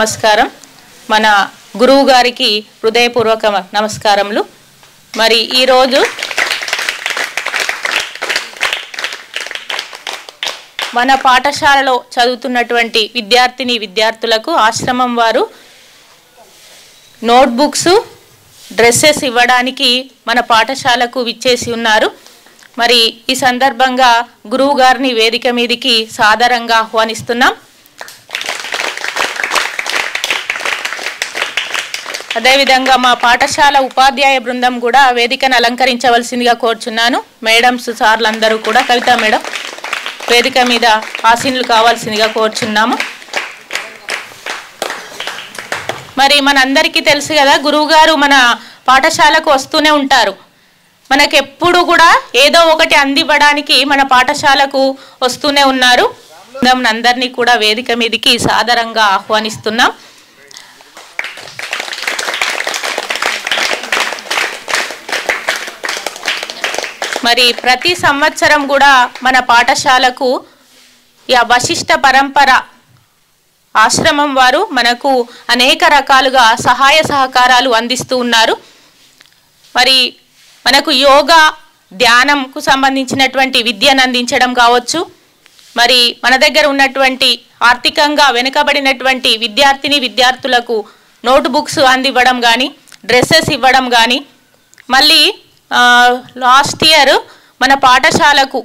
నమస్కారం. మన గురువు గారికి హృదయపూర్వక నమస్కారములు. మరి ఈరోజు మన పాఠశాలలో చదువుతున్నటువంటి విద్యార్థిని విద్యార్థులకు ఆశ్రమం వారు నోట్బుక్స్ డ్రెస్సెస్ ఇవ్వడానికి మన పాఠశాలకు విచ్చేసి ఉన్నారు. మరి ఈ సందర్భంగా గురువు గారిని వేదిక మీదికి సాదరంగా ఆహ్వానిస్తున్నాం. అదేవిధంగా మా పాఠశాల ఉపాధ్యాయ బృందం కూడా వేదికను అలంకరించవలసిందిగా కోరుచున్నాను. మేడమ్స్ సార్లు అందరూ కూడా, కవిత మేడం వేదిక మీద ఆసీనులు కావాల్సిందిగా కోరుచున్నాము. మరి మనందరికీ తెలుసు కదా, గురువుగారు మన పాఠశాలకు వస్తూనే ఉంటారు. మనకెప్పుడు కూడా ఏదో ఒకటి అందివ్వడానికి మన పాఠశాలకు వస్తూనే ఉన్నారు. అందరినీ కూడా వేదిక మీదకి సాదరంగా ఆహ్వానిస్తున్నాం. మరి ప్రతి సంవత్సరం కూడా మన పాఠశాలకు ఈ వశిష్ఠ పరంపర ఆశ్రమం వారు మనకు అనేక రకాలుగా సహాయ సహకారాలు అందిస్తూ ఉన్నారు. మరి మనకు యోగా ధ్యానంకు సంబంధించినటువంటి విద్యను అందించడం కావచ్చు, మరి మన దగ్గర ఉన్నటువంటి ఆర్థికంగా వెనుకబడినటువంటి విద్యార్థిని విద్యార్థులకు నోట్బుక్స్ అందివ్వడం కానీ, డ్రెస్సెస్ ఇవ్వడం కానీ, మళ్ళీ లాస్ట్ ఇయర్ మన పాఠశాలకు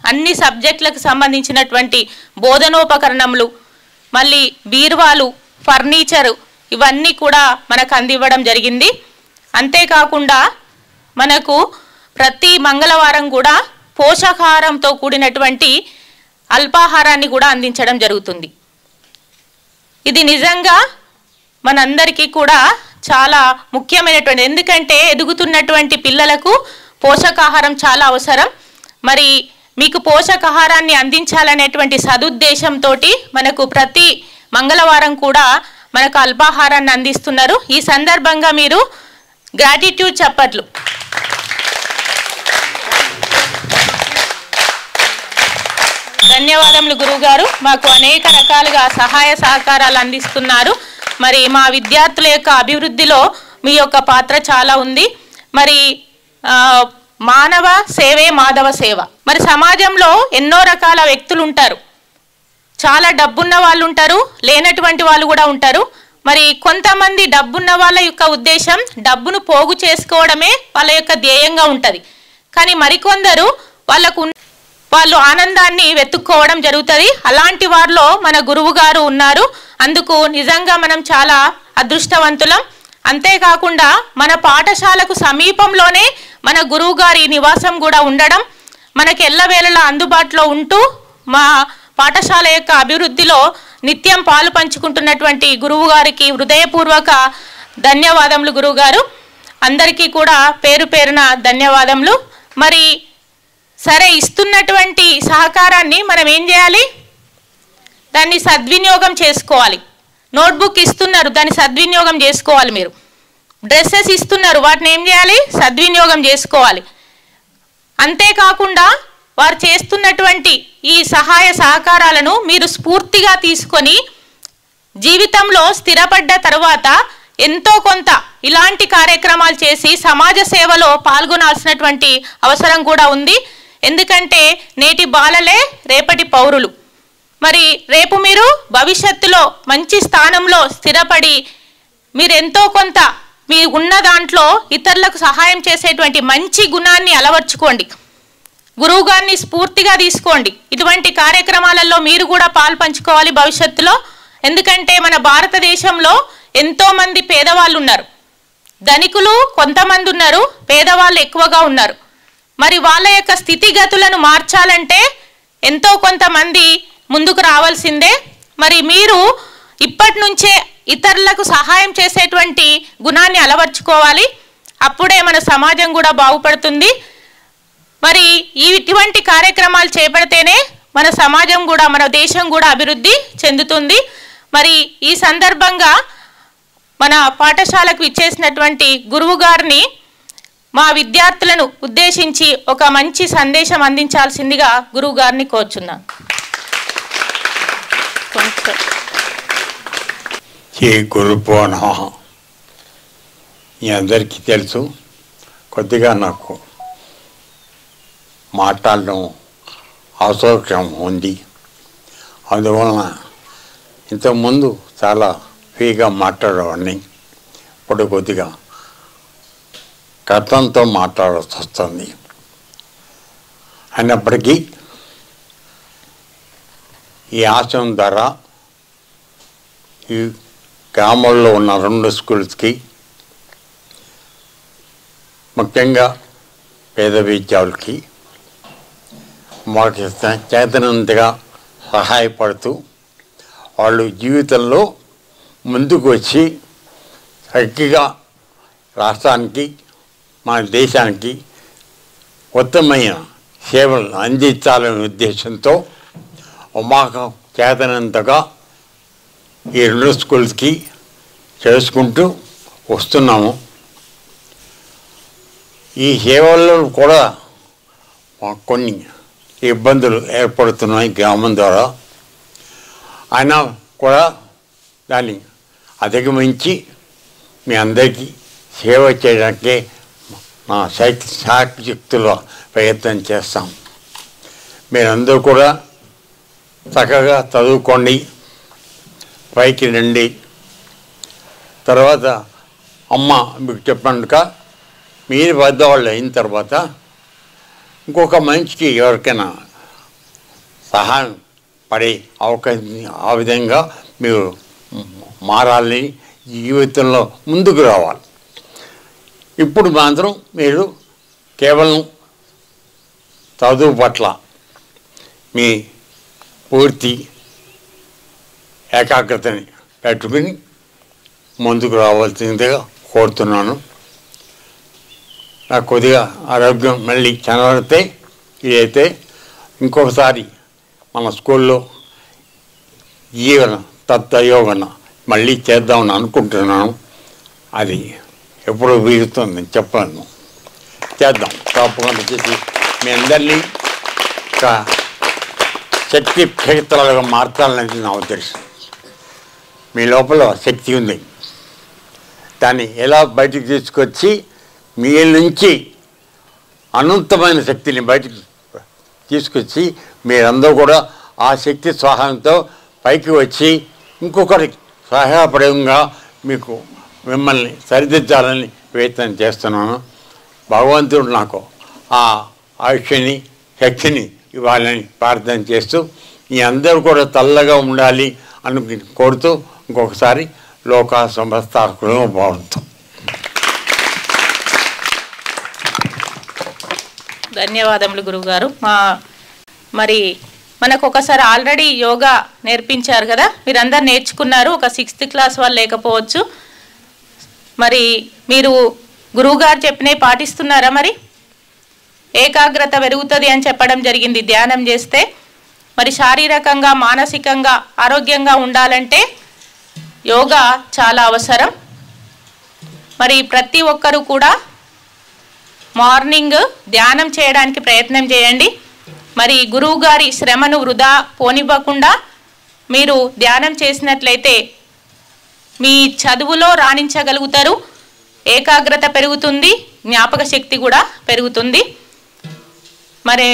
అన్ని సబ్జెక్టులకు సంబంధించినటువంటి బోధనోపకరణములు, మళ్ళీ బీరువాలు, ఫర్నిచరు ఇవన్నీ కూడా మనకు అందివ్వడం జరిగింది. అంతేకాకుండా మనకు ప్రతి మంగళవారం కూడా పోషకాహారంతో కూడినటువంటి అల్పాహారాన్ని కూడా అందించడం జరుగుతుంది. ఇది నిజంగా మనందరికీ కూడా చాలా ముఖ్యమైనటువంటి, ఎందుకంటే ఎదుగుతున్నటువంటి పిల్లలకు పోషకాహారం చాలా అవసరం. మరి మీకు పోషకాహారాన్ని అందించాలనేటువంటి సదుద్దేశంతో మనకు ప్రతి మంగళవారం కూడా మనకు అల్పాహారాన్ని అందిస్తున్నారు. ఈ సందర్భంగా మీరు గ్రాటిట్యూడ్ చప్పట్లు. ధన్యవాదములు గురువుగారు, మాకు అనేక రకాలుగా సహాయ సహకారాలు అందిస్తున్నారు. మరి మా విద్యార్థుల యొక్క అభివృద్ధిలో మీ యొక్క పాత్ర చాలా ఉంది. మరి మానవ సేవే మాధవ సేవ. మరి సమాజంలో ఎన్నో రకాల వ్యక్తులు ఉంటారు. చాలా డబ్బున్న వాళ్ళు ఉంటారు, లేనటువంటి వాళ్ళు కూడా ఉంటారు. మరి కొంతమంది డబ్బున్న వాళ్ళ యొక్క ఉద్దేశం డబ్బును పోగు చేసుకోవడమే వాళ్ళ యొక్క ధ్యేయంగా ఉంటుంది. కానీ మరికొందరు వాళ్ళు ఆనందాన్ని వెతుక్కోవడం జరుగుతుంది. అలాంటి వారిలో మన గురువు గారు ఉన్నారు. అందుకు నిజంగా మనం చాలా అదృష్టవంతులం. అంతేకాకుండా మన పాఠశాలకు సమీపంలోనే మన గురువు గారి నివాసం కూడా ఉండడం, మనకి ఎల్లవేళలా అందుబాటులో ఉంటూ మా పాఠశాల యొక్క అభివృద్ధిలో నిత్యం పాలు పంచుకుంటున్నటువంటి గురువు గారికి హృదయపూర్వక ధన్యవాదములు. గురువుగారు అందరికీ కూడా పేరు పేరున ధన్యవాదములు. మరి సరే, ఇస్తున్నటువంటి సహకారాన్ని మనం ఏం చేయాలి? దాన్ని సద్వినియోగం చేసుకోవాలి. నోట్బుక్ ఇస్తున్నారు, దాన్ని సద్వినియోగం చేసుకోవాలి. మీరు డ్రెస్సెస్ ఇస్తున్నారు, వాటిని ఏం చేయాలి? సద్వినియోగం చేసుకోవాలి. అంతేకాకుండా వారు చేస్తున్నటువంటి ఈ సహాయ సహకారాలను మీరు స్ఫూర్తిగా తీసుకొని జీవితంలో స్థిరపడ్డ తర్వాత ఎంతో కొంత ఇలాంటి కార్యక్రమాలు చేసి సమాజ సేవలో పాల్గొనాల్సినటువంటి అవసరం కూడా ఉంది. ఎందుకంటే నేటి బాలలే రేపటి పౌరులు. మరి రేపు మీరు భవిష్యత్తులో మంచి స్థానంలో స్థిరపడి మీరు ఎంతో కొంత మీ ఉన్న దాంట్లో ఇతరులకు సహాయం చేసేటువంటి మంచి గుణాన్ని అలవర్చుకోండి. గురువుగారిని స్ఫూర్తిగా తీసుకోండి. ఇటువంటి కార్యక్రమాలలో మీరు కూడా పాలు పంచుకోవాలి భవిష్యత్తులో. ఎందుకంటే మన భారతదేశంలో ఎంతోమంది పేదవాళ్ళు ఉన్నారు. ధనికులు కొంతమంది ఉన్నారు, పేదవాళ్ళు ఎక్కువగా ఉన్నారు. మరి వాళ్ళ యొక్క స్థితిగతులను మార్చాలంటే ఎంతో కొంతమంది ముందుకు రావాల్సిందే. మరి మీరు ఇప్పటి నుంచే ఇతరులకు సహాయం చేసేటువంటి గుణాన్ని అలవర్చుకోవాలి. అప్పుడే మన సమాజం కూడా బాగుపడుతుంది. మరి ఇటువంటి కార్యక్రమాలు చేపడితేనే మన సమాజం కూడా, మన దేశం కూడా అభివృద్ధి చెందుతుంది. మరి ఈ సందర్భంగా మన పాఠశాలకు ఇచ్చేసినటువంటి గురువు గారిని మా విద్యార్థులను ఉద్దేశించి ఒక మంచి సందేశం అందించాల్సిందిగా గురువు గారిని కోరుచున్నాను. శ్రీ గురుభ్యో నమః. మీ అందరికీ తెలుసు, కొద్దిగా నాకు మాట్లాడడం అసౌకర్యం ఉంది. అందువలన ఇంతకుముందు చాలా ఫ్రీగా మాట్లాడేవాడిని. ఇప్పుడు కొద్దిగా కథంతో మాట్లాడాల్సి వస్తుంది. అయినప్పటికీ ఈ ఆశ్రమం ద్వారా ఈ గ్రామంలో ఉన్న 2 స్కూల్స్కి, ముఖ్యంగా పేద విద్యార్థులకి మాకు చేతనంతగా సహాయపడుతూ వాళ్ళు జీవితంలో ముందుకు వచ్చి చక్కగా రాష్ట్రానికి, మన దేశానికి ఉత్తమమైన సేవలు అందించాలనే ఉద్దేశంతో మాకు చేతనంతగా ఈ 2 స్కూల్స్కి చేసుకుంటూ వస్తున్నాము. ఈ సేవల్లో కూడా మాకు కొన్ని ఇబ్బందులు ఏర్పడుతున్నాయి గ్రామం ద్వారా. అయినా కూడా దాన్ని అధిగమించి మీ అందరికీ సేవ చేయడానికే నా శాక్తిశక్తుల ప్రయత్నం చేస్తాం. మీరందరూ కూడా చక్కగా చదువుకోండి, పైకి రండి. తర్వాత అమ్మ మీకు చెప్పాక మీరు పెద్దవాళ్ళు అయిన తర్వాత ఇంకొక మనిషికి ఎవరికైనా సహాయం పడే అవకాశం, ఆ విధంగా మీరు మారాలని, జీవితంలో ముందుకు రావాలి. ఇప్పుడు మాత్రం మీరు కేవలం చదువు పట్ల మీ పూర్తి ఏకాగ్రతని పెట్టుకుని ముందుకు రావాల్సిందిగా కోరుతున్నాను. నాకు కొద్దిగా ఆరోగ్యం మళ్ళీ చనబడితే ఇదైతే ఇంకొకసారి మన స్కూల్లో జీవన తత్వయోగన మళ్ళీ చేద్దామని అనుకుంటున్నాను. అది ఎప్పుడు వీలుతుంది చెప్పాను, చేద్దాం తప్పకుండా చేసి మీ అందరినీ ఒక శక్తి క్షేత్రాలుగా మార్చాలనేది నా ఉద్దేశం. మీ లోపల శక్తి ఉంది, దాన్ని ఎలా బయటికి తీసుకొచ్చి మీ నుంచి అనంతమైన శక్తిని బయటికి తీసుకొచ్చి మీరందరూ కూడా ఆ శక్తి సహాయంతో పైకి వచ్చి ఇంకొకరికి సహాయపడంగా మీకు మిమ్మల్ని సరిదిద్దాలని ప్రయత్నం చేస్తున్నాను. భగవంతుడు నాకు ఆ ఆయుష్ని, శక్తిని ఇవ్వాలని ప్రార్థన చేస్తూ మీ అందరూ కూడా చల్లగా ఉండాలి అని కోరుతూ ఇంకొకసారి లోకా సమస్తాకులను బాగుంటాం. ధన్యవాదములు గురువుగారు. మరి మనకు ఒకసారి ఆల్రెడీ యోగా నేర్పించారు కదా, మీరందరు నేర్చుకున్నారు. ఒక 6th క్లాస్ వాళ్ళు లేకపోవచ్చు. మరి మీరు గురువుగారు చెప్పినవి పాటిస్తున్నారా? మరి ఏకాగ్రత పెరుగుతుంది అని చెప్పడం జరిగింది ధ్యానం చేస్తే. మరి శారీరకంగా, మానసికంగా ఆరోగ్యంగా ఉండాలంటే యోగా చాలా అవసరం. మరి ప్రతి ఒక్కరూ కూడా మార్నింగ్ ధ్యానం చేయడానికి ప్రయత్నం చేయండి. మరి గురువు గారి శ్రమను వృధా పోనివ్వకుండా మీరు ధ్యానం చేసినట్లయితే మీ చదువులో రాణించగలుగుతారు, ఏకాగ్రత పెరుగుతుంది, జ్ఞాపక శక్తి కూడా పెరుగుతుంది. మరి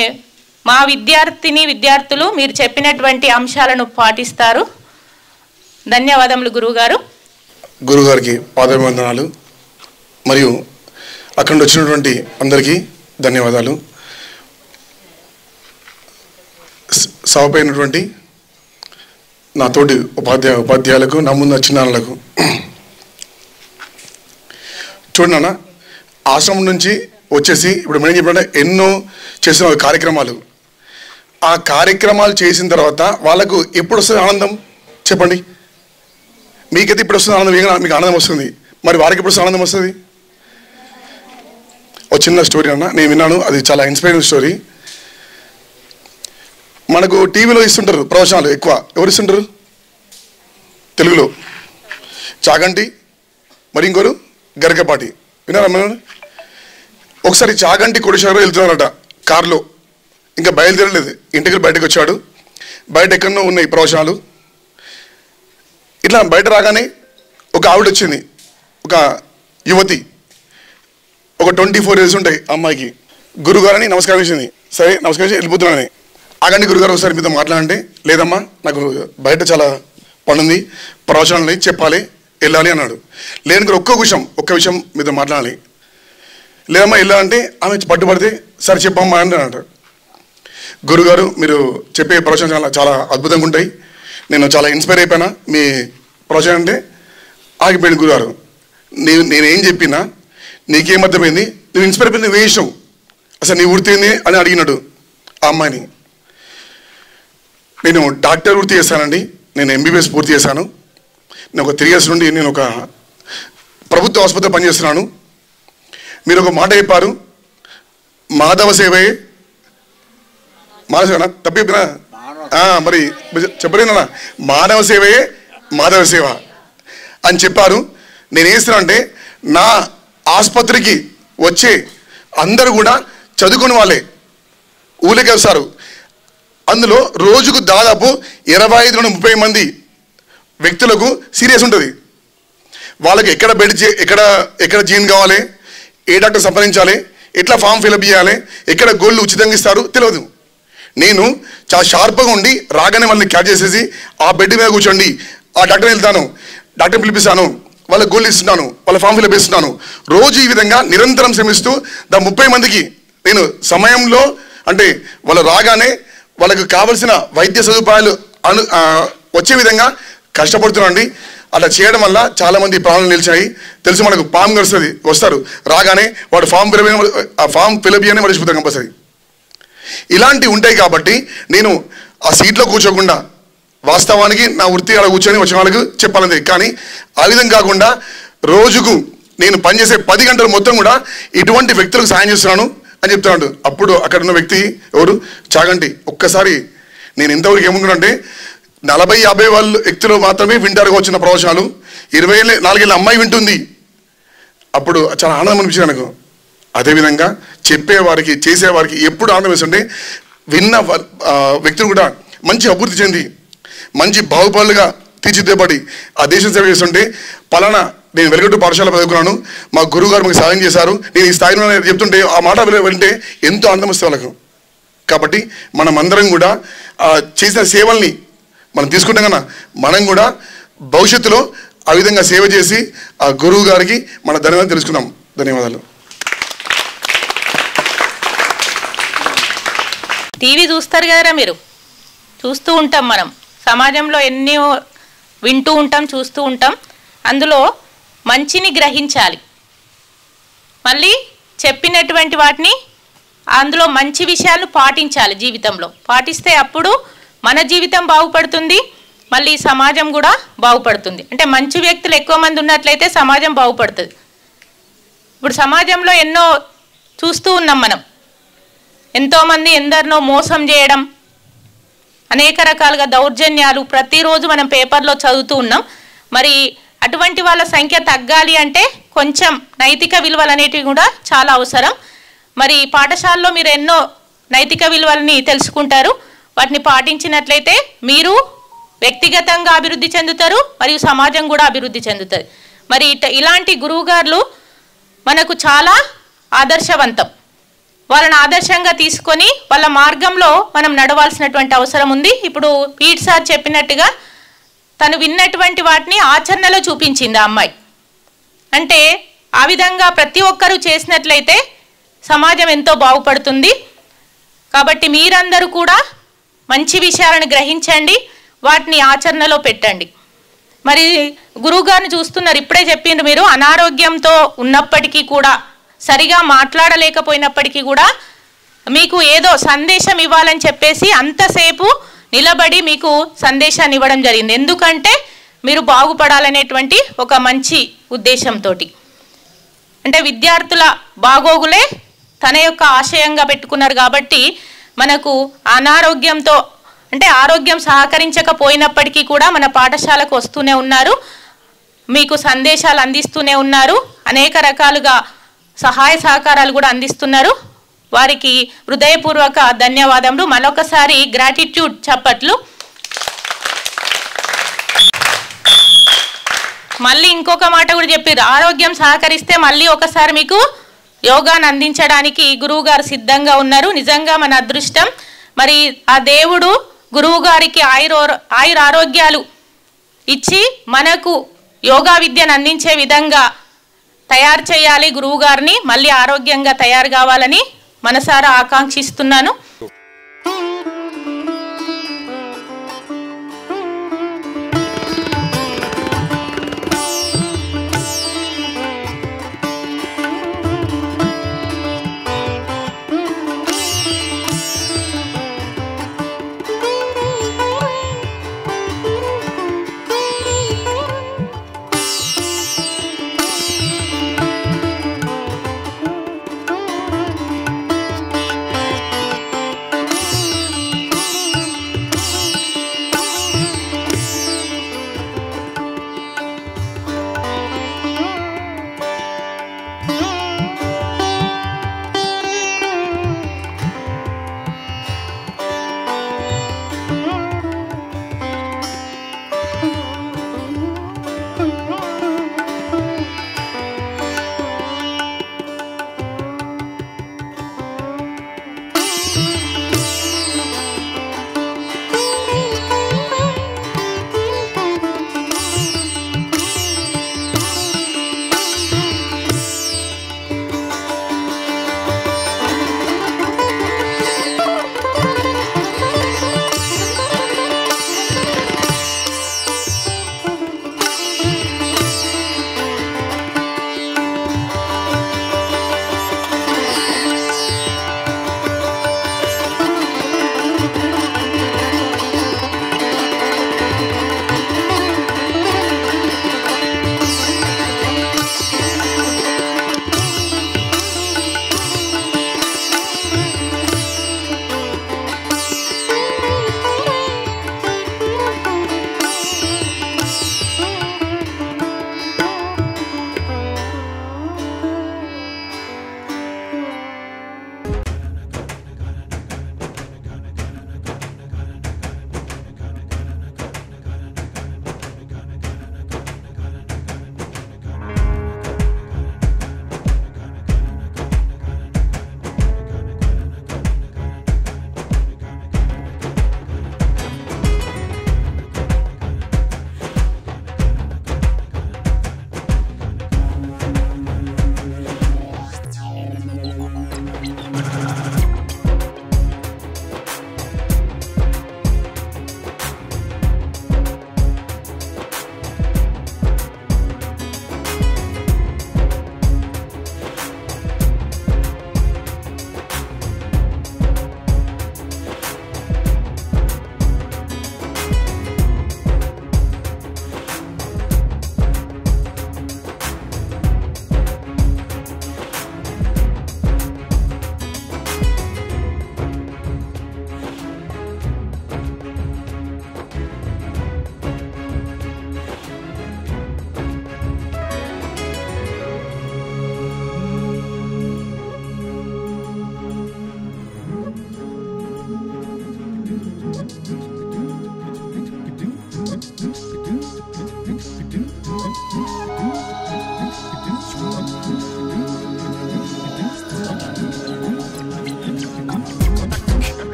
మా విద్యార్థులు మీరు చెప్పినటువంటి అంశాలను పాటిస్తారు. ధన్యవాదములు గురువుగారు. గురుగారికి పాదాభివందనాలు మరియు అక్కడ వచ్చినటువంటి అందరికీ ధన్యవాదాలు. సభపైనటువంటి నా తోటి ఉపాధ్యాయులకు, నా ముందు చిన్నారులకు, చూడన్నా ఆశ్రమం నుంచి వచ్చేసి ఇప్పుడు మనం చెప్పినట్టే ఎన్నో చేసిన కార్యక్రమాలు, ఆ కార్యక్రమాలు చేసిన తర్వాత వాళ్ళకు ఎప్పుడు వస్తుంది ఆనందం చెప్పండి? మీకైతే ఇప్పుడు వస్తుంది ఆనందం, మీకు ఆనందం వస్తుంది, మరి వారికి ఎప్పుడు ఆనందం వస్తుంది? ఒక చిన్న స్టోరీ అన్న నేను విన్నాను, అది చాలా ఇన్స్పైరింగ్ స్టోరీ. మనకు టీవీలో ఇస్తుంటారు ప్రవచనాలు, ఎక్కువ ఎవరు ఇస్తుంటారు తెలుగులో? చాగంటి, మరి ఇంకోరు గరికపాటి. విన్నారా? మనం ఒకసారి చాగంటి కోటేశ్వరరావు వెళ్తున్నారట కారులో, ఇంకా బయలుదేరలేదు, ఇంటికి బయటకు వచ్చాడు. బయట ఎక్కడో ఉన్నాయి ప్రవచనాలు. ఇట్లా బయట రాగానే ఒక ఆవిడ వచ్చింది, ఒక యువతి, ఒక 24 years ఉంటాయి అమ్మాయికి. గురుగారని నమస్కారం చేసింది. సరే నమస్కారం వెళ్ళిపోతున్నానని. ఆగండి గురుగారు ఒకసారి మీతో మాట్లాడంటే, లేదమ్మా నాకు బయట చాలా పనుంది, ప్రవచనాలని చెప్పాలి, వెళ్ళాలి అన్నాడు. లేని ఒక్క విషయం మీతో మాట్లాడాలి. లేదమ్మా వెళ్ళాలంటే ఆమె పట్టుబడితే సరే చెప్పమ్మా అని అంటాడు. గురుగారు మీరు చెప్పే ప్రవచనం చాలా అద్భుతంగా ఉంటాయి, నేను చాలా ఇన్స్పైర్ అయిపోయినా మీ ప్రవచనం అంటే. ఆగిపోయింది గురుగారు. నేనేం చెప్పినా నీకేం అర్థమైంది, నువ్వు ఇన్స్పైర్ అయిపోయింది, నువ్వే ఇష్టం, అసలు నీ వృత్తి ఏంది అని అడిగినాడు ఆ అమ్మాయిని. నేను డాక్టర్ వృత్తి చేశానండి, నేను MBBS పూర్తి చేశాను. నేను ఒక 3 years నుండి నేను ఒక ప్రభుత్వ ఆసుపత్రిలో పనిచేస్తున్నాను. మీరు ఒక మాట చెప్పారు, మాధవ సేవే మానవ సేవనా తప్పి చెప్పినా మరి చెప్పలేనా, మానవ సేవయే మాధవ సేవ అని చెప్పారు. నేను ఏస్తున్నా అంటే నా ఆసుపత్రికి వచ్చే అందరూ కూడా చదువుకుని వాళ్ళే, ఊళ్ళకి వస్తారు. అందులో రోజుకు దాదాపు 25 నుండి 30 మంది వ్యక్తులకు సీరియస్ ఉంటుంది. వాళ్ళకి ఎక్కడ బెడ్ ఎక్కడ జీన్ కావాలి, ఏ డాక్టర్ సంప్రదించాలి, ఎట్లా ఫామ్ ఫిలప్ చేయాలి, ఎక్కడ గోళ్ళు ఉచితంగా ఇస్తారు తెలియదు. నేను చాలా షార్ప్గా ఉండి రాగానే వాళ్ళని క్యాచ్ చేసేసి ఆ బెడ్ మీద కూర్చోండి, ఆ డాక్టర్ వెళ్తాను, డాక్టర్ పిలిపిస్తాను, వాళ్ళ గోళ్ళు ఇస్తున్నాను, వాళ్ళ ఫామ్ ఫిలప్ ఇస్తున్నాను. రోజు ఈ విధంగా నిరంతరం శ్రమిస్తూ 30 మందికి నేను సమయంలో అంటే వాళ్ళు రాగానే వాళ్ళకు కావలసిన వైద్య సదుపాయాలు వచ్చే విధంగా కష్టపడుతున్నాండి. అలా చేయడం వల్ల చాలామంది ప్రాణాలు నిలిచాయి. తెలుసు, మనకు పాము వస్తారు, రాగానే వాడు ఫామ్ ఫిలప్ అని మర్చిపోతాం కంపల్సరీ. ఇలాంటివి ఉంటాయి కాబట్టి నేను ఆ సీట్లో కూర్చోకుండా వాస్తవానికి నా వృత్తి అలా కూర్చొని వచ్చిన వాళ్ళకి చెప్పాలంతే. కానీ ఆ విధంగా కాకుండా రోజుకు నేను పనిచేసే 10 గంటలు మొత్తం కూడా ఇటువంటి వ్యక్తులకు సాయం చేస్తున్నాను అని చెప్తున్నాడు. అప్పుడు అక్కడ ఉన్న వ్యక్తి ఎవరు, చాగంటి. ఒక్కసారి నేను ఎంతవరకు ఏమనుకున్నానంటే 40-50 వ్యక్తులు మాత్రమే వింటారు వచ్చిన ప్రవచనాలు, 24 ఏళ్ళ అమ్మాయి వింటుంది. అప్పుడు చాలా ఆనందం అనిపించింది నాకు. అదేవిధంగా చెప్పేవారికి చేసేవారికి ఎప్పుడు ఆనందం వేస్తుంటే విన్న వ్యక్తులు కూడా మంచి అభివృద్ధి చెంది మంచి బాహుబలుగా తీర్చిదిద్దబడి ఆ దేశం సేవ చేస్తుంటే, పలానా నేను వెలుగట్టు పాఠశాల చదువుకున్నాను, మా గురువు గారు మాకు సాయం చేశారు, నేను ఈ స్థాయిలో చెప్తుంటే ఆ మాట వింటే ఎంతో ఆనందం వస్తుంది వాళ్ళకు. కాబట్టి మనం అందరం కూడా చేసిన సేవల్ని మనం తీసుకుంటాం కన్నా మనం కూడా భవిష్యత్తులో ఆ విధంగా సేవ చేసి ఆ గురువు గారికి మన ధన్యవాదాలు తెలుసుకుందాం. ధన్యవాదాలు. టీవీ చూస్తారు కదరా మీరు, చూస్తూ ఉంటాం మనం, సమాజంలో ఎన్నో వింటూ ఉంటాం, చూస్తూ ఉంటాం. అందులో మంచిని గ్రహించాలి, మళ్ళీ చెప్పినటువంటి వాటిని అందులో మంచి విషయాలను పాటించాలి. జీవితంలో పాటిస్తే అప్పుడు మన జీవితం బాగుపడుతుంది, మళ్ళీ సమాజం కూడా బాగుపడుతుంది. అంటే మంచి వ్యక్తులు ఎక్కువ మంది ఉన్నట్లయితే సమాజం బాగుపడుతుంది. ఇప్పుడు సమాజంలో ఎన్నో చూస్తూ ఉన్నాం మనం, ఎంతోమంది ఎందరినో మోసం చేయడం, అనేక రకాలుగా దౌర్జన్యాలు ప్రతిరోజు మనం పేపర్లో చదువుతూ ఉన్నాం. మరి అటువంటి వాళ్ళ సంఖ్య తగ్గాలి అంటే కొంచెం నైతిక విలువలు అనేటివి కూడా చాలా అవసరం. మరి పాఠశాలలో మీరు ఎన్నో నైతిక విలువలని తెలుసుకుంటారు, వాటిని పాటించినట్లయితే మీరు వ్యక్తిగతంగా అభివృద్ధి చెందుతారు, మరియు సమాజం కూడా అభివృద్ధి చెందుతుంది. మరి ఇలాంటి గురువుగారులు మనకు చాలా ఆదర్శవంతం. వాళ్ళని ఆదర్శంగా తీసుకొని వాళ్ళ మార్గంలో మనం నడవాల్సినటువంటి అవసరం ఉంది. ఇప్పుడు పీట్ సార్ చెప్పినట్టుగా తను విన్నటువంటి వాటిని ఆచరణలో చూపించింది ఆ అమ్మాయి. అంటే ఆ విధంగా ప్రతి ఒక్కరూ చేసినట్లయితే సమాజం ఎంతో బాగుపడుతుంది. కాబట్టి మీరందరూ కూడా మంచి విషయాలను గ్రహించండి, వాటిని ఆచరణలో పెట్టండి. మరి గురువుగారిని చూస్తున్నారు, ఇప్పుడే చెప్పిండ్రు మీరు, అనారోగ్యంతో ఉన్నప్పటికీ కూడా, సరిగా మాట్లాడలేకపోయినప్పటికీ కూడా మీకు ఏదో సందేశం ఇవ్వాలని చెప్పేసి అంతసేపు నిలబడి మీకు సందేశాన్ని ఇవ్వడం జరిగింది. ఎందుకంటే మీరు బాగుపడాలనేటువంటి ఒక మంచి ఉద్దేశంతో. అంటే విద్యార్థుల బాగోగులే తన యొక్క ఆశయంగా పెట్టుకున్నారు. కాబట్టి మనకు అనారోగ్యంతో అంటే ఆరోగ్యం సహకరించకపోయినప్పటికీ కూడా మన పాఠశాలకు వస్తూనే ఉన్నారు, మీకు సందేశాలు అందిస్తూనే ఉన్నారు, అనేక రకాలుగా సహాయ సహకారాలు కూడా అందిస్తున్నారు. వారికి హృదయపూర్వక ధన్యవాదములు. మరొకసారి గ్రాటిట్యూడ్ చప్పట్లు. మళ్ళీ ఇంకొక మాట కూడా చెప్పారు, ఆరోగ్యం సహకరిస్తే మళ్ళీ ఒకసారి మీకు యోగాను అందించడానికి గురువు గారు సిద్ధంగా ఉన్నారు. నిజంగా మన అదృష్టం. మరి ఆ దేవుడు గురువు గారికి ఆరోగ్యాలు ఇచ్చి మనకు యోగా విద్యను అందించే విధంగా తయారు చేయాలి. గురువు గారిని మళ్ళీ ఆరోగ్యంగా తయారు కావాలని మనసారా ఆకాంక్షిస్తున్నాను.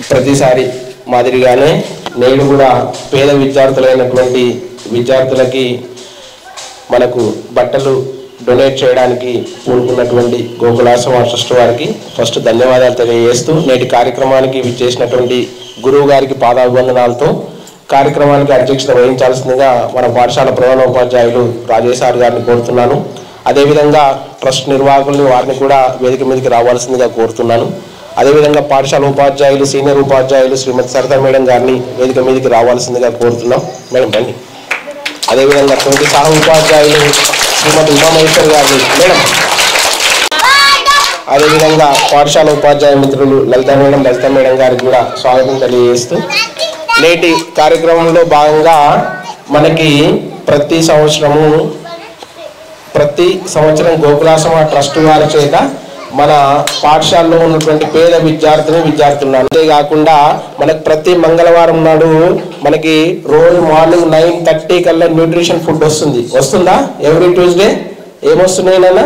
ప్రతిసారి మాదిరిగానే నేడు కూడా పేద విద్యార్థులైనటువంటి విద్యార్థులకి మనకు బట్టలు డొనేట్ చేయడానికి పూనుకున్నటువంటి గోకులాశ్రమ ట్రస్ట్ వారికి ఫస్ట్ ధన్యవాదాలు తెలియజేస్తూ నేటి కార్యక్రమానికి విచ్చేసినటువంటి గురువు గారికి పాదాభివందనాలతో కార్యక్రమానికి అధ్యక్షత వహించాల్సిందిగా మన పాఠశాల ప్రధానోపాధ్యాయులు రాజేష్ సార్ గారిని కోరుతున్నాను. అదేవిధంగా ట్రస్ట్ నిర్వాహకుల్ని వారిని కూడా వేదిక మీదకి రావాల్సిందిగా కోరుతున్నాను. అదేవిధంగా పాఠశాల ఉపాధ్యాయులు, సీనియర్ ఉపాధ్యాయులు శ్రీమతి సరిత మేడం గారిని వేదిక మీదకి రావాల్సిందిగా కోరుతున్నాం. మేడం రండి. అదేవిధంగా తోటి సహ ఉపాధ్యాయులు శ్రీమతి ఉమామహేశ్వర్ గారిని మేడం, అదేవిధంగా పాఠశాల ఉపాధ్యాయ మిత్రులు లలిత మేడం గారికి కూడా స్వాగతం తెలియజేస్తూ, నేటి కార్యక్రమంలో భాగంగా మనకి ప్రతి సంవత్సరం గోకులాశ్రమ ట్రస్ట్ వారి చేత మన పాఠశాలలో ఉన్నటువంటి పేద విద్యార్థులు అంతేకాకుండా మనకు ప్రతి మంగళవారం నాడు మనకి రోజు మార్నింగ్ 9:30 కల్లా న్యూట్రిషన్ ఫుడ్ వస్తుందా? ఎవ్రీ ట్యూస్డే ఏమొస్తున్నాయి నాన్న?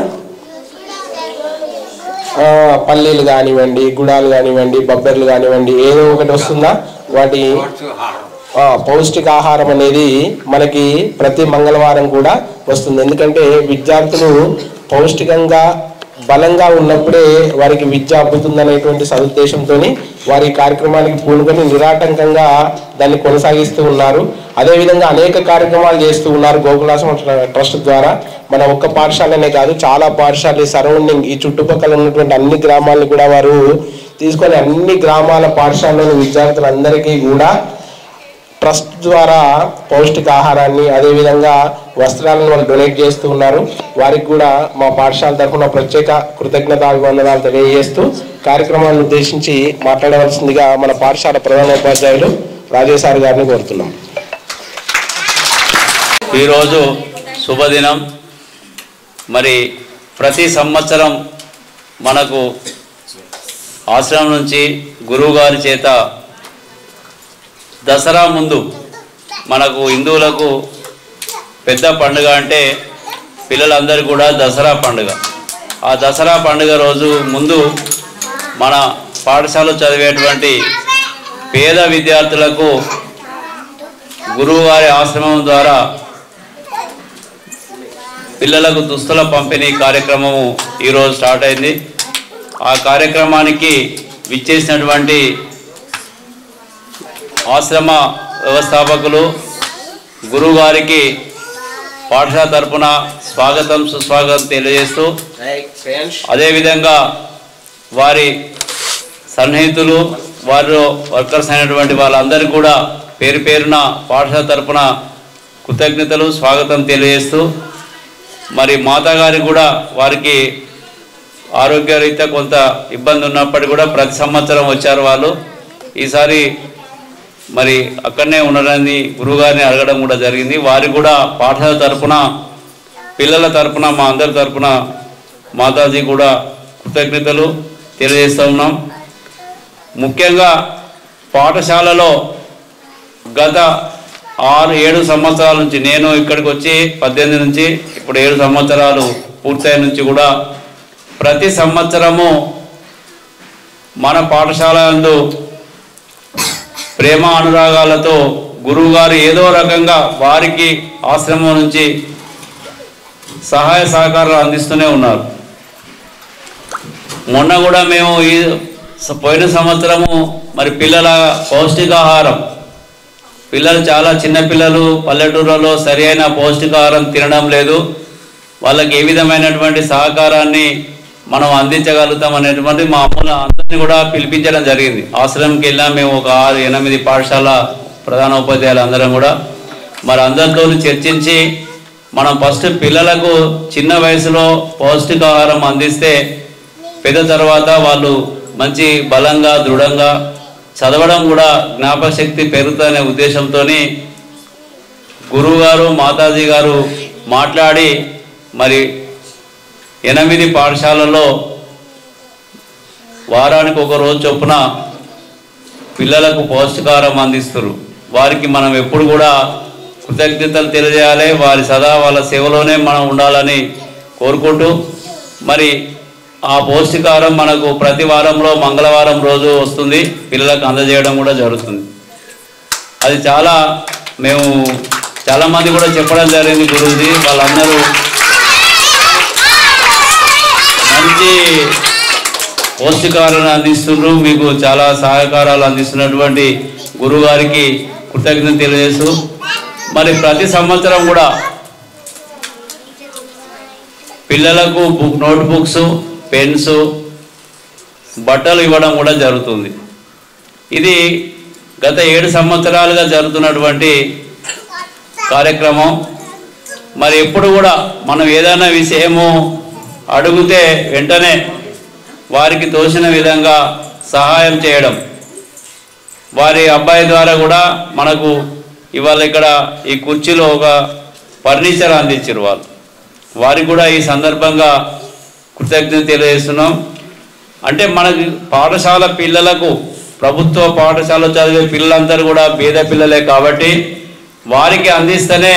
పల్లీలు కానివ్వండి, గుడాలు కానివ్వండి, బొబ్బర్లు కానివ్వండి, ఏదో ఒకటి వస్తుందా? వాటి పౌష్టికాహారం అనేది మనకి ప్రతి మంగళవారం కూడా వస్తుంది. ఎందుకంటే విద్యార్థులు పౌష్టికంగా బలంగా ఉన్నప్పుడే వారికి విద్య అబ్బుతుందనేటువంటి సదుద్దేశంతో వారి కార్యక్రమానికి పూనుకొని నిరాటంకంగా దాన్ని కొనసాగిస్తూ ఉన్నారు. అదేవిధంగా అనేక కార్యక్రమాలు చేస్తూ ఉన్నారు గోకులాశ్రమ ట్రస్ట్ ద్వారా. మన ఒక్క పాఠశాలనే కాదు, చాలా పాఠశాలలు సరౌండింగ్ ఈ చుట్టుపక్కల ఉన్నటువంటి అన్ని గ్రామాలను కూడా వారు తీసుకొని అన్ని గ్రామాల పాఠశాలలోని విద్యార్థులందరికీ కూడా ట్రస్ట్ ద్వారా పౌష్టికాహారాన్ని అదేవిధంగా వస్త్రాలను వాళ్ళు డొనేట్ చేస్తూ ఉన్నారు. వారికి కూడా మా పాఠశాల తరఫున ప్రత్యేక కృతజ్ఞతాభివందనాలు తెలియజేస్తూ కార్యక్రమాన్ని ఉద్దేశించి మాట్లాడవలసిందిగా మన పాఠశాల ప్రధానోపాధ్యాయులు రాజేష్ సార్ గారిని కోరుతున్నాం. ఈరోజు శుభదినం. మరి ప్రతి సంవత్సరం మనకు ఆశ్రమం నుంచి గురువు గారి చేత దసరా ముందు మనకు హిందువులకు పెద్ద పండుగ అంటే పిల్లలందరూ కూడా దసరా పండుగ. ఆ దసరా పండుగ రోజు ముందు మన పాఠశాల చదివేటువంటి పేద విద్యార్థులకు గురువుగారి ఆశ్రమం ద్వారా పిల్లలకు దుస్తుల పంపిణీ కార్యక్రమము ఈరోజు స్టార్ట్ అయింది. ఆ కార్యక్రమానికి విచ్చేసినటువంటి ఆశ్రమ వ్యవస్థాపకులు గురువుగారికి పాఠశాల తరపున స్వాగతం సుస్వాగతం తెలియజేస్తూ, అదేవిధంగా వారి సన్నిహితులు వారిలో వర్కర్స్ అయినటువంటి వాళ్ళందరికీ కూడా పేరు పేరున పాఠశాల తరపున కృతజ్ఞతలు స్వాగతం తెలియజేస్తూ, మరి మాతాగారికి కూడా వారికి ఆరోగ్యరీత్యా కొంత ఇబ్బంది ఉన్నప్పటికీ కూడా ప్రతి సంవత్సరం వచ్చారు వాళ్ళు. ఈసారి మరి అక్కడనే ఉన్నారని గురువుగారిని అడగడం కూడా జరిగింది. వారి కూడా పాఠశాల తరపున పిల్లల తరపున మా అందరి తరపున మాతాజీ కూడా కృతజ్ఞతలు తెలియజేస్తూ ఉన్నాం. ముఖ్యంగా పాఠశాలలో గత 6-7 సంవత్సరాల నుంచి, నేను ఇక్కడికి వచ్చి 18 నుంచి ఇప్పుడు 7 సంవత్సరాలు పూర్తయిన నుంచి కూడా ప్రతి సంవత్సరము మన పాఠశాల యందు ప్రేమ అనురాగాలతో గురువుగారు ఏదో రకంగా వారికి ఆశ్రమం నుంచి సహాయ సహకారాలు అందిస్తూనే ఉన్నారు. మొన్న కూడా మేము పోయిన సంవత్సరము మరి పిల్లల పౌష్టికాహారం, పిల్లలు చాలా చిన్నపిల్లలు పల్లెటూరులో సరి అయిన పౌష్టికాహారం తినడం లేదు, వాళ్ళకి ఏ విధమైనటువంటి సహకారాన్ని మనం అందించగలుగుతాం అనేటువంటి మా అమ్మల అందరినీ కూడా పిలిపించడం జరిగింది. ఆశ్రమంకి వెళ్ళాం మేము, ఒక 6-8 పాఠశాల ప్రధానోపాధ్యాయులు అందరం కూడా. మరి అందరితో చర్చించి మనం ఫస్ట్ పిల్లలకు చిన్న వయసులో పౌష్టికాహారం అందిస్తే పెద్ద తర్వాత వాళ్ళు మంచి బలంగా దృఢంగా చదవడం కూడా జ్ఞాపక శక్తి పెరుగుతుందనే ఉద్దేశంతో గురువుగారు మాతాజీ గారు మాట్లాడి మరి 8 పాఠశాలల్లో వారానికి ఒక రోజు చొప్పున పిల్లలకు పౌష్టికాహారం అందిస్తారు. వారికి మనం ఎప్పుడు కూడా కృతజ్ఞతలు తెలియజేయాలి, వారి సదా వాళ్ళ సేవలోనే మనం ఉండాలని కోరుకుంటూ, మరి ఆ పౌష్టికాహారం మనకు ప్రతి వారంలో మంగళవారం రోజు వస్తుంది, పిల్లలకు అందజేయడం కూడా జరుగుతుంది. అది మేము చాలామంది కూడా చెప్పడం జరిగింది గురూజీ, వాళ్ళందరూ మంచి పౌష్టికాహారాన్ని అందిస్తున్నారు, మీకు చాలా సహకారాలు అందిస్తున్నటువంటి గురువు గారికి కృతజ్ఞత తెలియజేస్తూ, మరి ప్రతి సంవత్సరం కూడా పిల్లలకు నోట్బుక్స్, పెన్స్, బట్టలు ఇవ్వడం కూడా జరుగుతుంది. ఇది గత 7 సంవత్సరాలుగా జరుగుతున్నటువంటి కార్యక్రమం. మరి ఎప్పుడు కూడా మనం ఏదైనా విషయము అడిగితే వెంటనే వారికి తోచిన విధంగా సహాయం చేయడం. వారి అబ్బాయి ద్వారా కూడా మనకు ఇవాళ ఇక్కడ ఈ కుర్చీలో ఒక ఫర్నిచర్ అందించారు వాళ్ళు. వారికి కూడా ఈ సందర్భంగా కృతజ్ఞత తెలియజేస్తున్నాం. అంటే మనకి పాఠశాల పిల్లలకు, ప్రభుత్వ పాఠశాల చదివే పిల్లలందరూ కూడా పేద పిల్లలే కాబట్టి వారికి అందిస్తేనే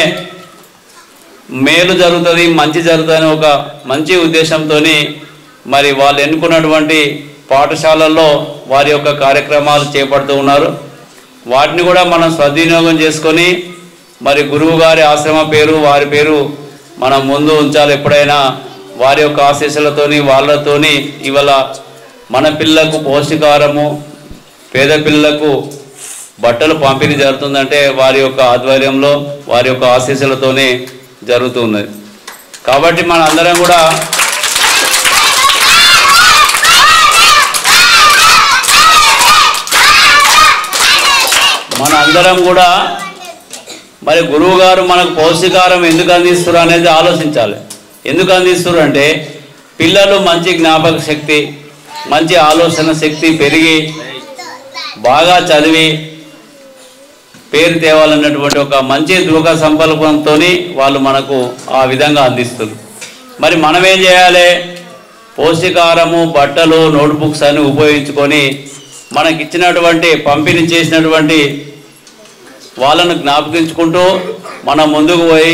మేలు జరుగుతుంది, మంచి జరుగుతుందని ఒక మంచి ఉద్దేశంతో మరి వాళ్ళు ఎన్నుకున్నటువంటి పాఠశాలల్లో వారి యొక్క కార్యక్రమాలు చేపడుతూ ఉన్నారు. వాటిని కూడా మనం సద్వినియోగం చేసుకొని మరి గురువు గారి ఆశ్రమ పేరు, వారి పేరు మనం ముందు ఉంచాలి. ఎప్పుడైనా వారి యొక్క ఆశీస్సులతోని వాళ్ళతోని ఇవాళ మన పిల్లలకు పౌష్టికాహారము, పేద పిల్లలకు బట్టలు పంపిణీ జరుగుతుందంటే వారి యొక్క ఆధ్వర్యంలో, వారి యొక్క ఆశీస్సులతోనే జరుగుతుంది. కాబట్టి మన అందరం కూడా మరి గురువు గారు మనకు పౌష్టికాహారం ఎందుకు అందిస్తారు అనేది ఆలోచించాలి. ఎందుకు అందిస్తారు అంటే పిల్లలు మంచి జ్ఞాపక శక్తి, మంచి ఆలోచన శక్తి పెరిగి బాగా చదివి పేరు తేవాలన్నటువంటి ఒక మంచి దృఢ సంకల్పంతో వాళ్ళు మనకు ఆ విధంగా అందిస్తారు. మరి మనం ఏం చేయాలి? పౌష్టికాహారము, బట్టలు, నోట్బుక్స్ అని ఉపయోగించుకొని మనకి ఇచ్చినటువంటి పంపిణీ చేసినటువంటి వాళ్ళను జ్ఞాపకించుకుంటూ మనం ముందుకు పోయి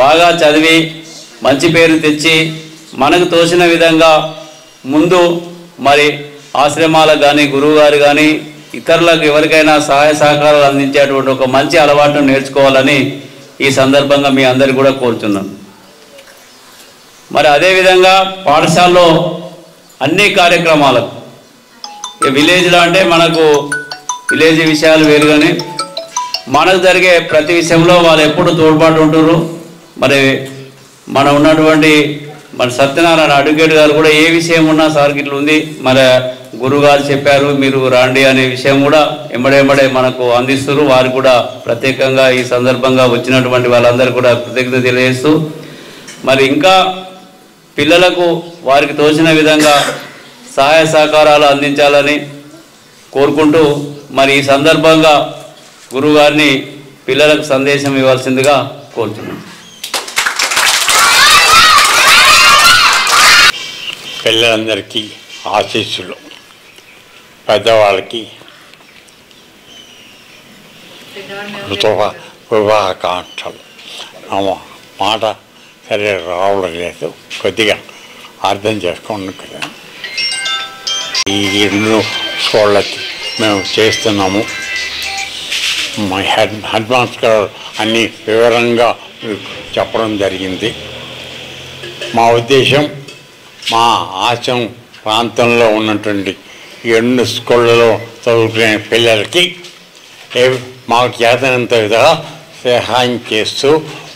బాగా చదివి మంచి పేరు తెచ్చి మనకు తోచిన విధంగా ముందు మరి ఆశ్రమాలకు కానీ, గురువు గారు కానీ, ఇతరులకు ఎవరికైనా సహాయ సహకారాలు అందించేటువంటి ఒక మంచి అలవాటును నేర్చుకోవాలని ఈ సందర్భంగా మీ అందరికీ కూడా కోరుతున్నాను. మరి అదేవిధంగా పాఠశాలలో అన్ని కార్యక్రమాలకు విలేజ్లో అంటే మనకు విలేజ్ విషయాలు వేరు, కానీ మనకు జరిగే ప్రతి విషయంలో వాళ్ళు ఎప్పుడు తోడ్పాటు ఉంటున్నారు. మరి మన ఉన్నటువంటి మన సత్యనారాయణ అడ్వకేట్ గారు కూడా ఏ విషయం ఉన్నా సార్కి ఇట్లా ఉంది, మరి గురువుగారు చెప్పారు మీరు రాండి అనే విషయం కూడా ఎమ్మడెమ్మడే మనకు అందిస్తారు. వారు కూడా ప్రత్యేకంగా ఈ సందర్భంగా వచ్చినటువంటి వాళ్ళందరూ కూడా కృతజ్ఞత తెలియజేస్తూ మరి ఇంకా పిల్లలకు వారికి తోచిన విధంగా సహాయ సహకారాలు అందించాలని కోరుకుంటూ మరి ఈ సందర్భంగా గురువుగారిని పిల్లలకు సందేశం ఇవ్వాల్సిందిగా కోరుతున్నాను. పిల్లలందరికీ ఆశీస్సులు, పెద్దవాళ్ళకి శుభాకాంక్షలు. మాట సరే రావడం లేదు, కొద్దిగా అర్థం చేసుకుంటున్నాను. ఈ 2 స్కూళ్ళకి మేము చేస్తున్నాము. మా హెడ్ మాస్టర్ గారు అన్ని వివరంగా చెప్పడం జరిగింది. మా ఉద్దేశం మా ఆశ్రమం ప్రాంతంలో ఉన్నటువంటి 2 స్కూళ్ళలో చదువుకునే పిల్లలకి మాకు చేతనంత విధంగా సహాయం చేస్తూ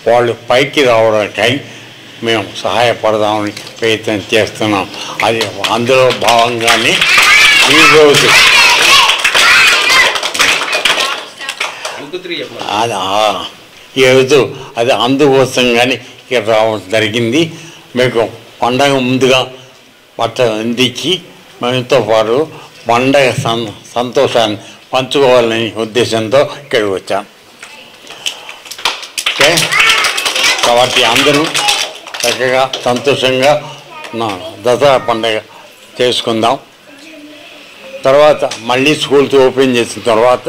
వాళ్ళు పైకి రావడానికి మేము సహాయపడదామని ప్రయత్నం చేస్తున్నాం. అది అందులో భాగంగానే ఈరోజు ఈరోజు అది అందుకోసంగానే ఇక్కడ రావడం జరిగింది. మీకు పండగ ముందుగా బట్టలు అందించి మనతో పాటు పండగ సంతోషాన్ని పంచుకోవాలనే ఉద్దేశంతో ఇక్కడికి వచ్చాం. ఓకే, కాబట్టి అందరూ చక్కగా సంతోషంగా నా దసరా పండగ చేసుకుందాం. తర్వాత మళ్ళీ స్కూల్స్ ఓపెన్ చేసిన తర్వాత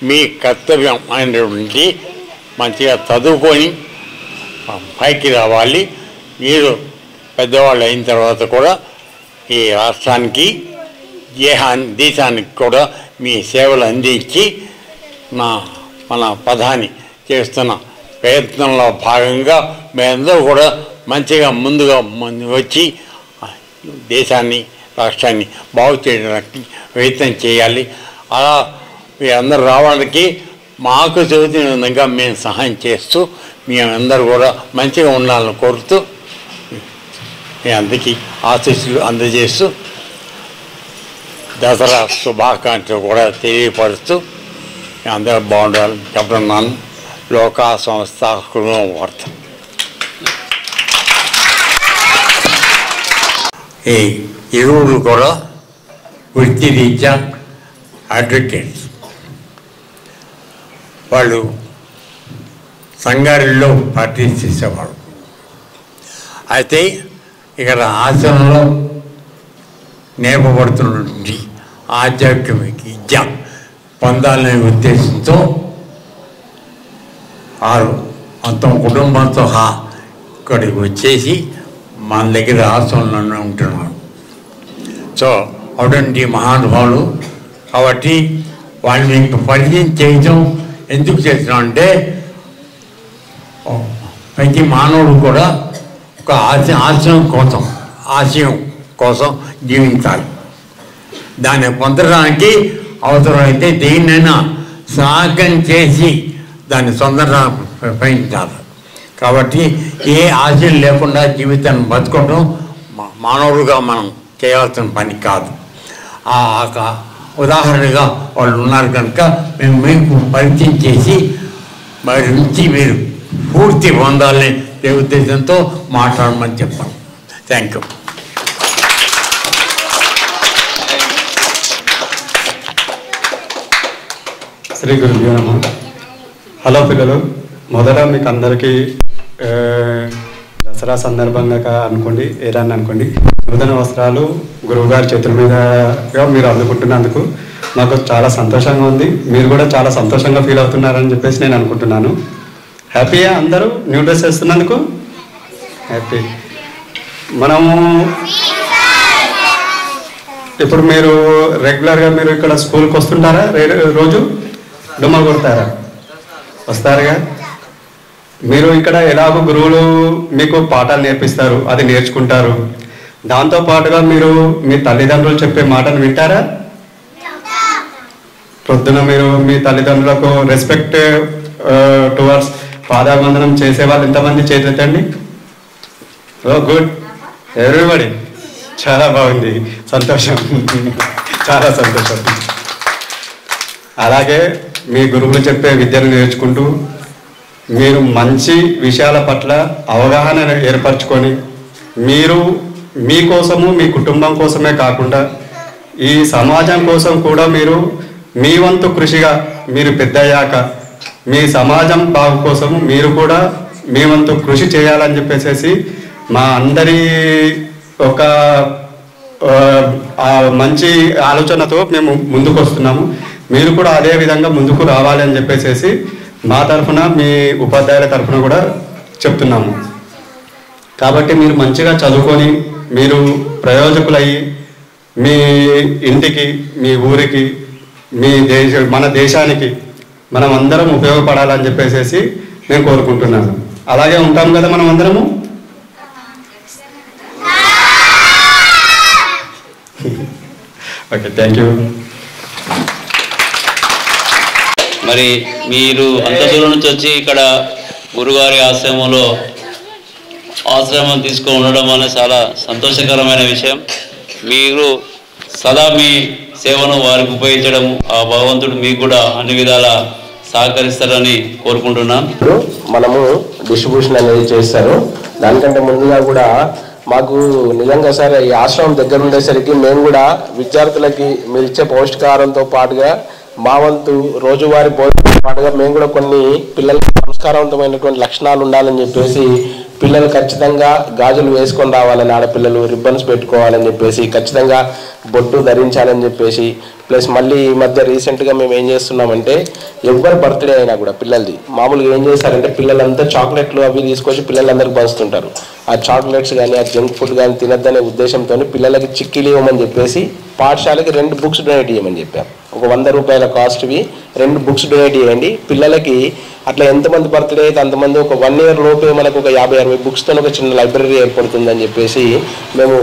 మీ కర్తవ్యం అయినటువంటి మంచిగా చదువుకొని పైకి రావాలి. మీరు పెద్దవాళ్ళు అయిన తర్వాత కూడా ఈ రాష్ట్రానికి దేశానికి కూడా మీ సేవలు అందించి మన ప్రధాని చేస్తున్న ప్రయత్నంలో భాగంగా మేమందరూ కూడా మంచిగా ముందుగా వచ్చి దేశాన్ని, రాష్ట్రాన్ని బాగు చేయడానికి ప్రయత్నం చేయాలి. అలా మీరందరూ రావడానికి మాకు చదువుతున్న విధంగా మేము సహాయం చేస్తూ మేమందరూ కూడా మంచిగా ఉండాలని కోరుతూ మీ అందరికీ ఆశీస్సులు అందజేస్తూ దసరా శుభాకాంక్షలు కూడా తెలియపరుస్తూ మీ అందరూ బాగుండాలని చెప్తున్నాను. లోకా సంస్థ వార్త. ఈ ఇరువురు కూడా వృత్తిరీత్యా అడ్వకేట్స్. వాళ్ళు సంగారెడ్డిలో ప్రాక్టీస్ చేసేవాడు. అయితే ఇక్కడ ఆశ్రమంలో నేర్పబడుతున్నటువంటి ఆధ్యాత్మిక విద్య పొందాలనే ఉద్దేశంతో వారు మొత్తం కుటుంబంతో ఇక్కడికి వచ్చేసి మన దగ్గర ఆశ్రమంలోనే ఉంటున్నారు. సో అటువంటి మహానుభావులు కాబట్టి వాళ్ళు మీకు పరిచయం చేయటం ఎందుకు చేస్తున్నాం అంటే ప్రతి మానవుడు కూడా ఒక ఆశయం కోసం జీవించాలి. దాన్ని పొందడానికి అవసరమైతే దేన్నైనా సాగం చేసి దాన్ని సొందడానికి ప్రయత్నించాలి. కాబట్టి ఏ ఆశయం లేకుండా జీవితాన్ని బతుకోవడం మానవుడుగా మనం చేయాల్సిన పని కాదు. ఉదాహరణగా వాళ్ళు ఉన్నారు కనుక మేము మీకు పరిచయం చేసి వారి నుంచి మీరు పూర్తి పొందాలనే ఉద్దేశంతో మాట్లాడమని చెప్పాను. Thank you. శ్రీ గురుభ్యో నమః. హలో పిల్లలు, మొదట మీకు అందరికీ దసరా సందర్భంగా అనుకోండి, ఏదన్నా అనుకోండి, నూతన వస్త్రాలు గురువుగారి చేతుల మీదుగా మీరు అందుకుంటున్నందుకు నాకు చాలా సంతోషంగా ఉంది. మీరు కూడా చాలా సంతోషంగా ఫీల్ అవుతున్నారని చెప్పేసి నేను అనుకుంటున్నాను. హ్యాపీయా అందరూ న్యూ డ్రెస్ వేస్తున్నందుకు? హ్యాపీ. మనము ఇప్పుడు మీరు రెగ్యులర్గా మీరు ఇక్కడ స్కూల్కి వస్తుంటారా? రోజు డుమ్మ కొడతారా? వస్తారుగా. మీరు ఇక్కడ ఎలాగో గురువులు మీకు పాఠాలు నేర్పిస్తారు, అది నేర్చుకుంటారు. దాంతోపాటుగా మీరు మీ తల్లిదండ్రులు చెప్పే మాటను వింటారా? పొద్దున మీరు మీ తల్లిదండ్రులకు రెస్పెక్ట్ టువర్డ్స్ పాదాబంధనం చేసే వాళ్ళు ఎంతమంది చేతండి? ఓ గుడ్, ఎవ్రీబడి. చాలా బాగుంది, సంతోషం, చాలా సంతోషం. అలాగే మీ గురువులు చెప్పే విద్యను నేర్చుకుంటూ మీరు మంచి విషయాల పట్ల అవగాహన ఏర్పరచుకొని మీరు మీకోసము మీ కుటుంబం కోసమే కాకుండా ఈ సమాజం కోసం కూడా మీరు మీ వంతు కృషిగా మీరు పెద్దయ్యాక మీ సమాజం బాగు కోసము మీరు కూడా మీ వంతు కృషి చేయాలని చెప్పేసి మా అందరి ఒక మంచి ఆలోచనతో మేము ముందుకు వస్తున్నాము. మీరు కూడా అదే విధంగా ముందుకు రావాలి అని చెప్పేసి మా తరఫున మీ ఉపాధ్యాయుల తరఫున కూడా చెప్తున్నాము. కాబట్టి మీరు మంచిగా చదువుకొని మీరు ప్రయోజకులయ్యి మీ ఇంటికి, మీ ఊరికి, మన దేశానికి మనం అందరం ఉపయోగపడాలని చెప్పేసి నేను కోరుకుంటున్నాను. అలాగే ఉంటాం కదా మనం అందరము. Okay, thank you. మరి మీరు అంత దూరం నుంచి వచ్చి ఇక్కడ గురుగారి ఆశ్రమం తీసుకొని ఉండడం అనేది చాలా సంతోషకరమైన విషయం. మీరు సదా మీ సేవను వారికి ఉపయోగించడం ఆ భగవంతుడు మీకు కూడా అన్ని విధాల సహకరిస్తారని కోరుకుంటున్నాను. మనము డిస్ట్రిబ్యూషన్ అనేది చేస్తారు. దానికంటే ముందుగా కూడా మాకు నిజంగా సార్ ఈ ఆశ్రమం దగ్గర ఉండేసరికి మేము కూడా విద్యార్థులకి మీరు ఇచ్చే పౌష్టికాహారంతో పాటుగా మా వంతు రోజువారీ భోజనంతో పాటుగా మేము కూడా కొన్ని పిల్లలకి సంస్కారవంతమైనటువంటి లక్షణాలు ఉండాలని చెప్పేసి పిల్లలు ఖచ్చితంగా గాజులు వేసుకొని రావాలని, ఆడపిల్లలు రిబ్బన్స్ పెట్టుకోవాలని చెప్పేసి, ఖచ్చితంగా బొట్టు ధరించాలని చెప్పేసి, ప్లస్ మళ్ళీ ఈ మధ్య రీసెంట్గా మేము ఏం చేస్తున్నామంటే ఎవరి బర్త్డే అయినా కూడా పిల్లలది మామూలుగా ఏం చేస్తారంటే పిల్లలంతా చాక్లెట్లు అవి తీసుకొచ్చి పిల్లలందరికీ పంచుతుంటారు. ఆ చాక్లెట్స్ కానీ ఆ జంక్ ఫుడ్ కానీ తినద్దనే ఉద్దేశంతో పిల్లలకి చిక్కీలు ఇవ్వమని చెప్పేసి పాఠశాలకి 2 బుక్స్ డొనేట్ చేయమని చెప్పాం. ఒక 100 రూపాయల కాస్ట్వి 2 బుక్స్ డొనేట్ చేయండి పిల్లలకి. అట్లా ఎంతమంది బర్త్డే అయితే అంతమంది ఒక 1 ఇయర్ లోపే మనకు ఒక 50-60 బుక్స్తో ఒక చిన్న లైబ్రరీ ఏర్పడుతుందని చెప్పేసి మేము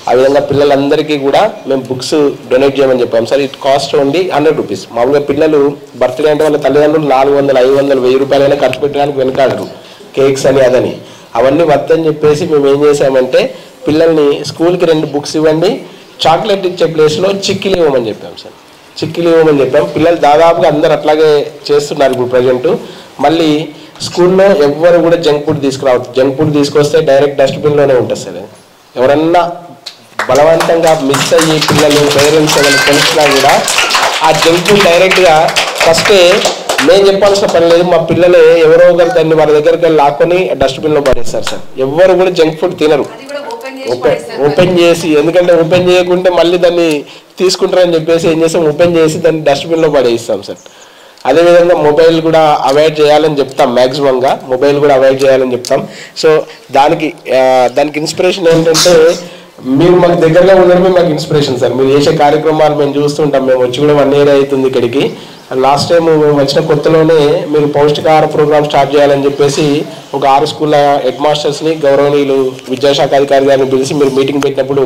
ఆ విధంగా పిల్లలందరికీ కూడా మేము బుక్స్ డొనేట్ చేయమని చెప్పాము. Sir it cost only 100 rupees. మామూలుగా పిల్లలు బర్త్డే అంటే వాళ్ళ తల్లిదండ్రులు 400, 500, 1000 రూపాయలైనా ఖర్చు పెట్టడానికి వెనకాడరు, కేక్స్ అని అదని అవన్నీ వద్దని చెప్పేసి మేము ఏం చేసామంటే పిల్లల్ని స్కూల్కి 2 బుక్స్ ఇవ్వండి, చాక్లెట్ ఇచ్చే ప్లేస్లో చిక్కీలు ఇవ్వమని చెప్పాం సార్. చిక్కీలు ఇవ్వమని చెప్పాం. పిల్లలు దాదాపుగా అందరు అట్లాగే చేస్తున్నారు ఇప్పుడు ప్రజెంట్. మళ్ళీ స్కూల్లో ఎవ్వరు కూడా జంక్ ఫుడ్ తీసుకురావద్దు. జంక్ ఫుడ్ తీసుకొస్తే డైరెక్ట్ డస్ట్బిన్లోనే ఉంటుంది సార్. ఎవరన్నా బలవంతంగా మిస్ అయ్యి పిల్లలు పేరెంట్స్ ఏమైనా తెలిసినా కూడా ఆ జంక్ ఫుడ్ డైరెక్ట్గా ఫస్టే నేను చెప్పాల్సిన పని లేదు, మా పిల్లలే ఎవరో ఒకరు దాన్ని వాళ్ళ దగ్గరికి వెళ్ళి లాక్కొని డస్ట్బిన్లో పడేస్తారు సార్. ఎవరు కూడా జంక్ ఫుడ్ తినరు ఓపెన్ చేసి, ఎందుకంటే ఓపెన్ చేయకుంటే మళ్ళీ దాన్ని తీసుకుంటారని చెప్పేసి ఏం చేస్తాం, ఓపెన్ చేసి దాన్ని డస్ట్బిన్లో పడేస్తాం సార్. అదేవిధంగా మొబైల్ కూడా అవాయిడ్ చేయాలని చెప్తాం, మ్యాక్సిమంగా మొబైల్ కూడా అవాయిడ్ చేయాలని చెప్తాం. సో దానికి ఇన్స్పిరేషన్ ఏంటంటే మీరు మాకు దగ్గరగా ఉండడమే మాకు ఇన్స్పిరేషన్ సార్. మీరు చేసే కార్యక్రమాలు మేము చూస్తుంటాం. మేము వచ్చి కూడా 1 year అవుతుంది ఇక్కడికి. లాస్ట్ టైం మేము వచ్చిన కొత్తలోనే మీరు పౌష్టికాహార ప్రోగ్రామ్ స్టార్ట్ చేయాలని చెప్పేసి ఒక 6 స్కూళ్ళ హెడ్ మాస్టర్స్ని గౌరవనీయులు విద్యాశాఖ అధికారి గారిని పిలిచి మీరు మీటింగ్ పెట్టినప్పుడు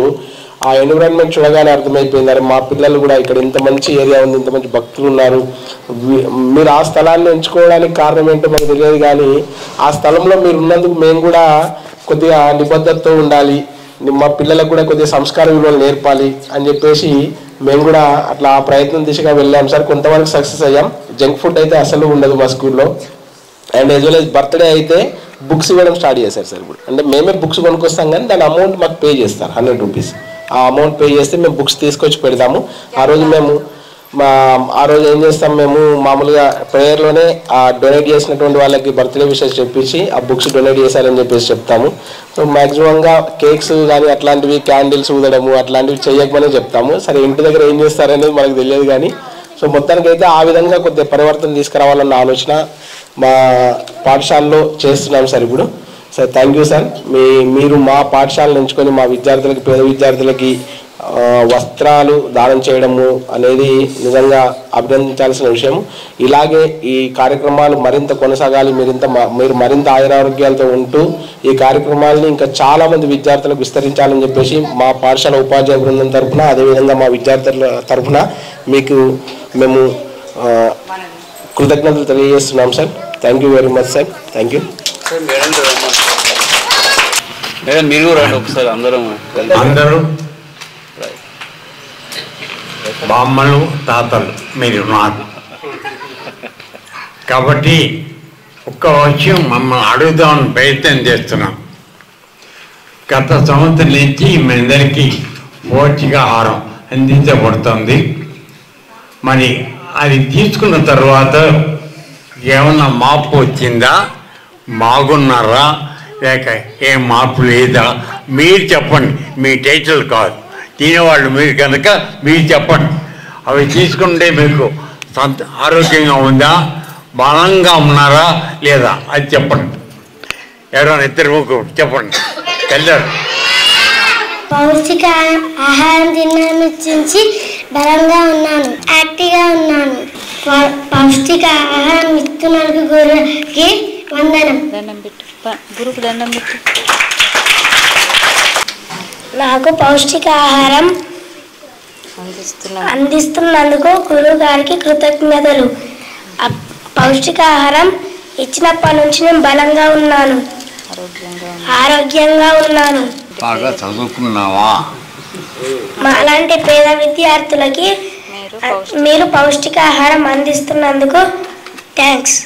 ఆ ఎన్విరాన్మెంట్ చూడగానే అర్థమైపోయింది, అరే మా పిల్లలు కూడా ఇక్కడ ఇంత మంచి ఏరియా ఉంది, ఇంత మంచి భక్తులు ఉన్నారు. మీరు ఆ స్థలాన్ని ఎంచుకోవడానికి కారణం ఏంటో మాకు తెలియదు, కానీ ఆ స్థలంలో మీరు ఉన్నందుకు మేము కూడా కొద్దిగా నిబద్ధతతో ఉండాలి, మా పిల్లలకు కూడా కొద్దిగా సంస్కార విలువలు నేర్పాలి అని చెప్పేసి మేము కూడా అట్లా ఆ ప్రయత్నం దిశగా వెళ్ళాం సార్. కొంతవరకు సక్సెస్ అయ్యాం. జంక్ ఫుడ్ అయితే అసలు ఉండదు మా స్కూల్లో. And as well as birthday అయితే బుక్స్ ఇవ్వడం స్టార్ట్ చేశారు సార్. ఇప్పుడు అంటే మేమే బుక్స్ కొనుక్కొస్తాం, కానీ దాని అమౌంట్ మాకు పే చేస్తారు 100 rupees. ఆ అమౌంట్ పే చేస్తే మేము బుక్స్ తీసుకొచ్చి పెడతాము. ఆ రోజు ఏం చేస్తాం, మేము మామూలుగా ప్రేయర్లోనే ఆ డొనేట్ చేసినటువంటి వాళ్ళకి బర్త్డే విషెస్ చెప్పించి ఆ బుక్స్ డొనేట్ చేశారని చెప్పేసి చెప్తాము. సో మ్యాక్సిమంగా కేక్స్ కానీ అట్లాంటివి, క్యాండిల్స్ ఊదడము అట్లాంటివి చేయకమనే చెప్తాము. సరే ఇంటి దగ్గర ఏం చేస్తారనేది మనకు తెలియదు, కానీ సో మొత్తానికైతే ఆ విధంగా కొద్దిగా పరివర్తన తీసుకురావాలన్న ఆలోచన మా పాఠశాలలో చేస్తున్నాం సార్ ఇప్పుడు. Sir thank you sir. మీరు మా పాఠశాలను ఎంచుకొని మా విద్యార్థులకి, పేద విద్యార్థులకి వస్త్రాలు దానం చేయడము అనేది నిజంగా అభినందించాల్సిన విషయం. ఇలాగే ఈ కార్యక్రమాలు మరింత కొనసాగాలి. మీరు మరింత ఆయురారోగ్యాలతో ఉంటూ ఈ కార్యక్రమాలని ఇంకా చాలామంది విద్యార్థులకు విస్తరించాలని చెప్పేసి మా పాఠశాల ఉపాధ్యాయ బృందం తరఫున, అదేవిధంగా మా విద్యార్థుల తరఫున మీకు మేము కృతజ్ఞతలు తెలియజేస్తున్నాం sir. Thank you very much sir. Thank you. మీరు రండి ఒకసారి అందరూ బామ్మలు తాతలు మీరు ఉన్నారు కాబట్టి ఒక్క విషయం మమ్మల్ని అడుగుదామని ప్రయత్నం చేస్తున్నాం. గత సంవత్సరం నుంచి మీ అందరికీ పౌష్టికాహారం అందించబడుతుంది. మరి అది తీసుకున్న తర్వాత ఏమన్నా మార్పు వచ్చిందా, బాగున్నారా, లేక ఏం మార్పు లేదా? మీరు చెప్పండి, మీ టైటిల్ కాదు, తినేవాళ్ళు మీరు కనుక మీరు చెప్పండి. అవి తీసుకుంటే మీకు ఆరోగ్యంగా ఉందా, బలంగా ఉన్నారా లేదా అది చెప్పండి. ఎవరైనా 2 ముగ్గురు చెప్పండి. వెళ్ళారు పౌష్టిక ఆహారం తినడానికి బలంగా ఉన్నాను, యాక్టివ్గా ఉన్నాను. పౌష్టిక ఆహారం ఇస్తున్నందుకు గురువుకి వందనం. గురువుకు దండం పెట్టు. నాకు పౌష్టిక ఆహారం అందిస్తున్నందుకు గురువు గారికి కృతజ్ఞతలు. పౌష్టిక ఆహారం ఇచ్చినప్పటి నుంచి నేను బలంగా ఉన్నాను, ఆరోగ్యంగా ఉన్నాను. బాగా చదువుకున్నావా? అలాంటి పేద విద్యార్థులకి మీరు పౌష్టిక ఆహారం అందిస్తున్నందుకు థ్యాంక్స్.